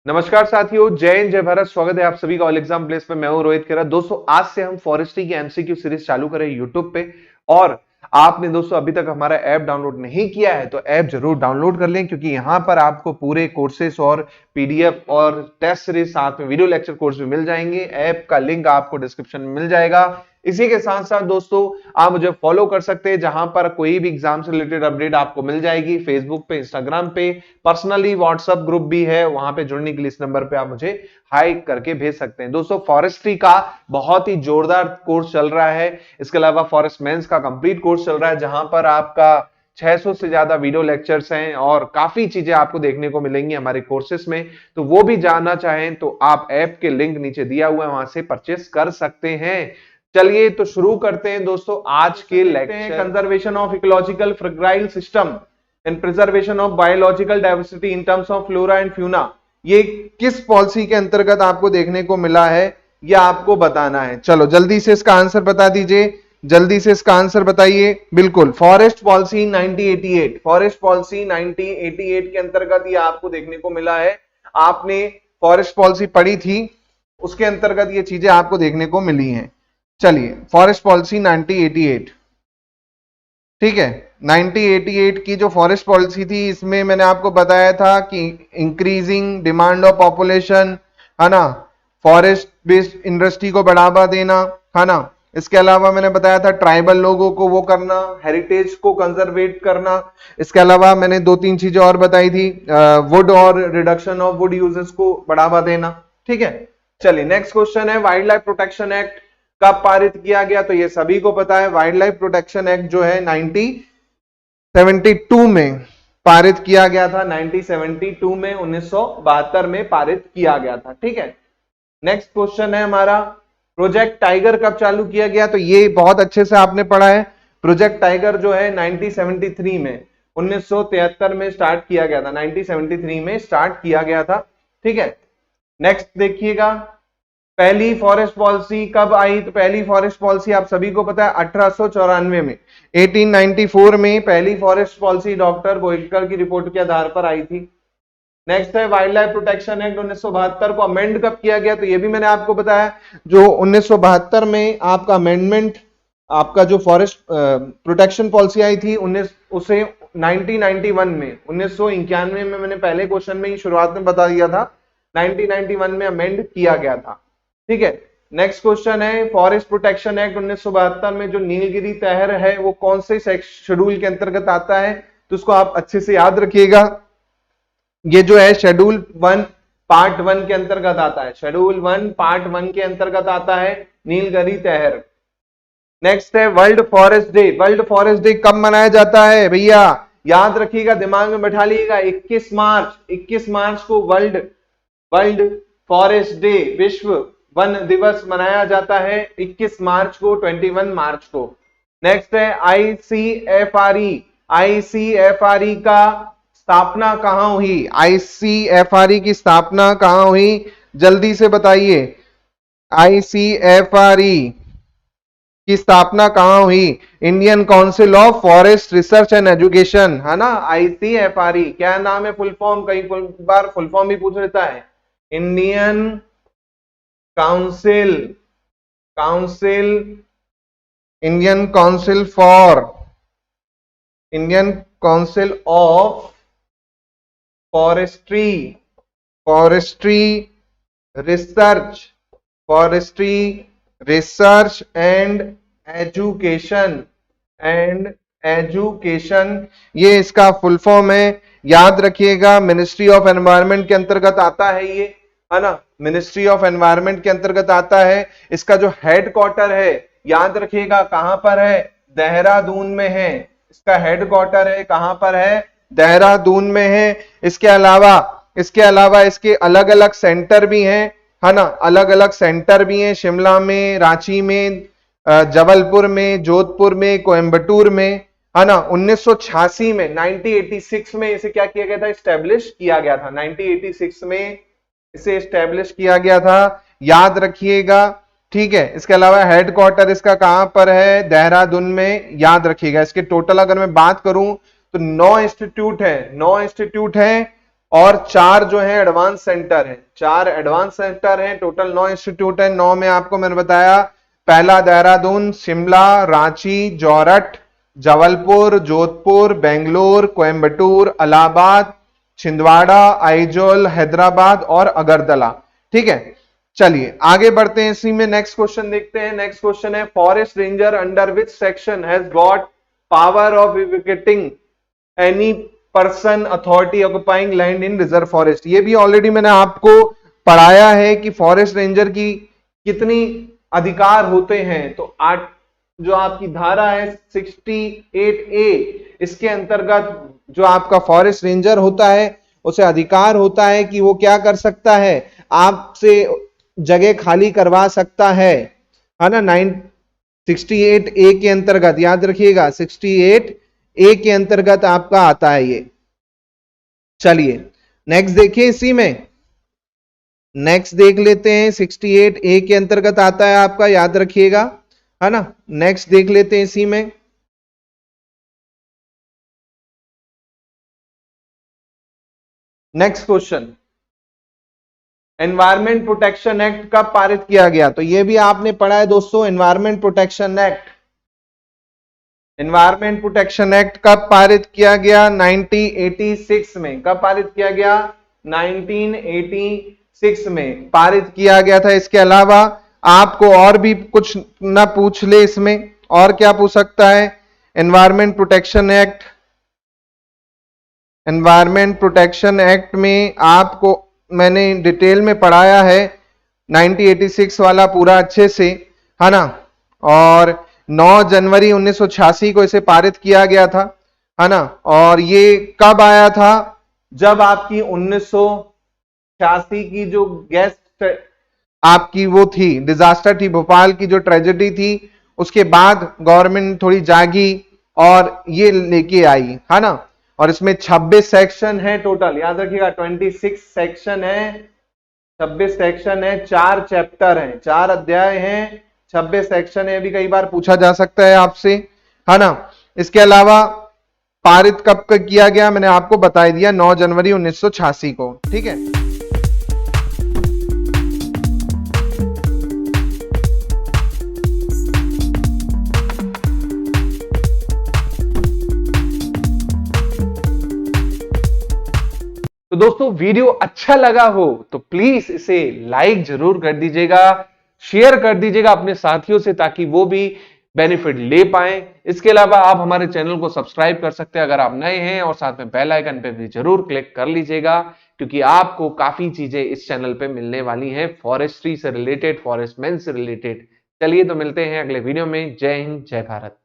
नमस्कार साथियों, जय हिंद, जय भारत। स्वागत है आप सभी का ऑल एग्जाम प्लेस पे। मैं हूं रोहित खेरा। दोस्तों, आज से हम फॉरेस्ट्री की एमसीक्यू सीरीज चालू करें यूट्यूब पे। और आपने दोस्तों अभी तक हमारा ऐप डाउनलोड नहीं किया है तो ऐप जरूर डाउनलोड कर लें, क्योंकि यहां पर आपको पूरे कोर्सेस और पीडीएफ और टेस्ट सीरीज साथ में वीडियो लेक्चर कोर्स भी मिल जाएंगे। ऐप का लिंक आपको डिस्क्रिप्शन में मिल जाएगा। इसी के साथ साथ दोस्तों, आप मुझे फॉलो कर सकते हैं, जहां पर कोई भी एग्जाम से रिलेटेड अपडेट आपको मिल जाएगी। फेसबुक पे, इंस्टाग्राम पे, पर्सनली व्हाट्सएप ग्रुप भी है, वहां पे जुड़ने के लिए इस नंबर पे आप मुझे हाई करके भेज सकते हैं। दोस्तों, फॉरेस्ट्री का बहुत ही जोरदार कोर्स चल रहा है। इसके अलावा फॉरेस्ट मेंस का कंप्लीट कोर्स चल रहा है, जहां पर आपका 600 से ज्यादा वीडियो लेक्चर्स हैं और काफी चीजें आपको देखने को मिलेंगी हमारे कोर्सेस में। तो वो भी जानना चाहें तो आप ऐप के लिंक नीचे दिया हुआ है, वहां से परचेस कर सकते हैं। चलिए तो शुरू करते हैं दोस्तों आज के lecture. Conservation of ecological fragile system and preservation of biological diversity in terms of flora and fauna, ये किस पॉलिसी के अंतर्गत आपको देखने को मिला है, यह आपको बताना है। चलो जल्दी से इसका आंसर बता दीजिए, जल्दी से इसका आंसर बताइए। बिल्कुल, फॉरेस्ट पॉलिसी 1988, फॉरेस्ट पॉलिसी 1988 के अंतर्गत ये आपको देखने को मिला है। आपने फॉरेस्ट पॉलिसी पढ़ी थी, उसके अंतर्गत ये चीजें आपको देखने को मिली हैं। चलिए, फॉरेस्ट पॉलिसी 1988, ठीक है। 1988 की जो फॉरेस्ट पॉलिसी थी, इसमें मैंने आपको बताया था कि इंक्रीजिंग डिमांड ऑफ पॉपुलेशन, है ना, फॉरेस्ट बेस्ड इंडस्ट्री को बढ़ावा देना, है ना। इसके अलावा मैंने बताया था ट्राइबल लोगों को वो करना, हेरिटेज को कंजर्वेट करना। इसके अलावा मैंने दो तीन चीजें और बताई थी, वुड और रिडक्शन ऑफ वुड यूजेस को बढ़ावा देना, ठीक है। चलिए नेक्स्ट क्वेश्चन है, वाइल्ड लाइफ प्रोटेक्शन एक्ट कब पारित किया गया? तो ये सभी को पता है, वाइल्ड लाइफ प्रोटेक्शन एक्ट जो है 1972 में पारित किया गया था। 1972 में, 1972 में पारित किया गया था, ठीक है। नेक्स्ट क्वेश्चन है हमारा, प्रोजेक्ट टाइगर कब चालू किया गया? तो ये बहुत अच्छे से आपने पढ़ा है। प्रोजेक्ट टाइगर जो है 1973 में, 1973 में स्टार्ट किया गया था। 1973 में स्टार्ट किया गया था, ठीक है। नेक्स्ट देखिएगा, पहली फॉरेस्ट पॉलिसी कब आई? तो पहली फॉरेस्ट पॉलिसी आप सभी को पता है 1894 में, 1894 में पहली फॉरेस्ट पॉलिसी डॉक्टर गोयलकर की रिपोर्ट के आधार पर आई थी। नेक्स्ट है, वाइल्ड लाइफ प्रोटेक्शन एक्ट 1972 को अमेंड कब किया गया? तो ये भी मैंने आपको बताया, जो 1972 में आपका अमेंडमेंट, आपका जो फॉरेस्ट प्रोटेक्शन पॉलिसी आई थी उसे 1991 में, 1991 में, मैंने पहले क्वेश्चन में ही शुरुआत में बता दिया था, 1991 में अमेंड किया गया था, ठीक है। नेक्स्ट क्वेश्चन है, फॉरेस्ट प्रोटेक्शन एक्ट 1972 में जो नीलगिरी तहर है वो कौन से शेड्यूल के अंतर्गत आता है? तो उसको आप अच्छे से याद रखिएगा। ये जो है शेड्यूल 1 पार्ट 1 के अंतर्गत आता है। शेड्यूल 1 पार्ट 1 के अंतर्गत आता है नीलगिरी तहर। नेक्स्ट है world forest day. World forest day कब मनाया जाता है भैया? याद रखिएगा, दिमाग में बैठा लीजिएगा, 21 मार्च को वर्ल्ड फॉरेस्ट डे, विश्व वन दिवस मनाया जाता है 21 मार्च को, 21 मार्च को। नेक्स्ट है आईसीएफआरई का स्थापना कहां हुई? आईसीएफआरई की स्थापना कहां हुई? जल्दी से बताइए, आईसीएफआरई की स्थापना कहां हुई? Indian council of forest research and education, है ना। आईसीएफआरई क्या नाम है फुल फॉर्म? कई बार फुल फॉर्म भी पूछ लेता है। Indian Indian council of forestry research and education, ये इसका फुल फॉर्म है। याद रखिएगा, मिनिस्ट्री ऑफ एनवायरनमेंट के अंतर्गत आता है ये, है ना। मिनिस्ट्री ऑफ एनवायरनमेंट के अंतर्गत आता है। इसका जो हेडक्वार्टर है, याद रखिएगा कहां पर है? देहरादून में है। इसका हेडक्वार्टर है, कहां पर है? देहरादून में है। इसके अलावा इसके अलग अलग सेंटर भी हैं, है ना। अलग अलग सेंटर भी हैं, शिमला में, रांची में, जबलपुर में, जोधपुर में, कोयम्बटूर में, है ना। 1986 में, 1986 में इसे क्या किया गया था? स्टैब्लिश किया गया था। 1986 में इसे स्टैब्लिश किया गया था, याद रखिएगा, ठीक है। इसके अलावा हेडक्वार्टर इसका कहां पर है? देहरादून में, याद रखिएगा। इसके टोटल अगर मैं बात करूं तो 9 इंस्टीट्यूट है और 4 जो है एडवांस सेंटर है, 4 एडवांस सेंटर हैं। टोटल 9 इंस्टीट्यूट है। 9 में आपको मैंने बताया, पहला देहरादून, शिमला, रांची, जोरहट, जबलपुर, जोधपुर, बेंगलोर, कोयम्बटूर, इलाहाबाद, छिंदवाड़ा, आइजोल, हैदराबाद और अगरतला। ठीक है, चलिए आगे बढ़ते हैं। इसी में नेक्स्ट क्वेश्चन देखते हैं। नेक्स्ट क्वेश्चन है, forest ranger under which section has got power of evicting any person authority occupying land in reserve forest. ये भी ऑलरेडी मैंने आपको पढ़ाया है कि फॉरेस्ट रेंजर की कितनी अधिकार होते हैं। तो 8 जो आपकी धारा है 68A, इसके अंतर्गत जो आपका फॉरेस्ट रेंजर होता है उसे अधिकार होता है कि वो क्या कर सकता है, आपसे जगह खाली करवा सकता है ना। 68A के अंतर्गत याद रखिएगा, 68A के अंतर्गत आपका आता है ये। चलिए नेक्स्ट देखिए, इसी में नेक्स्ट देख लेते हैं। 68A के अंतर्गत आता है आपका, याद रखिएगा, है ना। नेक्स्ट देख लेते हैं इसी में। Next question, environment protection act कब पारित किया गया? तो ये भी आपने पढ़ा है दोस्तों, environment protection act. Environment protection act कब पारित किया गया? 1986 में। कब पारित किया गया? 1986 में पारित किया गया था। इसके अलावा आपको और भी कुछ ना पूछ ले इसमें, और क्या पूछ सकता है? Environment protection act, environment protection act में आपको मैंने डिटेल में पढ़ाया है 1986 वाला पूरा अच्छे से, है ना। और 9 जनवरी 1986 को इसे पारित किया गया था, है ना। और ये कब आया था? जब आपकी 1986 की जो गैस आपकी वो थी, डिजास्टर थी, भोपाल की जो ट्रेजेडी थी, उसके बाद गवर्नमेंट थोड़ी जागी और ये लेके आई, है ना। और इसमें 26 सेक्शन है टोटल, याद रखिएगा 26 सेक्शन है, 26 सेक्शन है, 4 चैप्टर हैं, 4 अध्याय हैं, 26 सेक्शन है। अभी कई बार पूछा जा सकता है आपसे, है ना। इसके अलावा पारित कब किया गया मैंने आपको बता दिया, 9 जनवरी 1986 को। ठीक है, तो दोस्तों वीडियो अच्छा लगा हो तो प्लीज इसे लाइक जरूर कर दीजिएगा, शेयर कर दीजिएगा अपने साथियों से, ताकि वो भी बेनिफिट ले पाए। इसके अलावा आप हमारे चैनल को सब्सक्राइब कर सकते हैं अगर आप नए हैं, और साथ में बेल आइकन पे भी जरूर क्लिक कर लीजिएगा, क्योंकि आपको काफी चीजें इस चैनल पे मिलने वाली हैं फॉरेस्ट्री से रिलेटेड, फॉरेस्टमैन से रिलेटेड। चलिए तो मिलते हैं अगले वीडियो में। जय हिंद, जय भारत।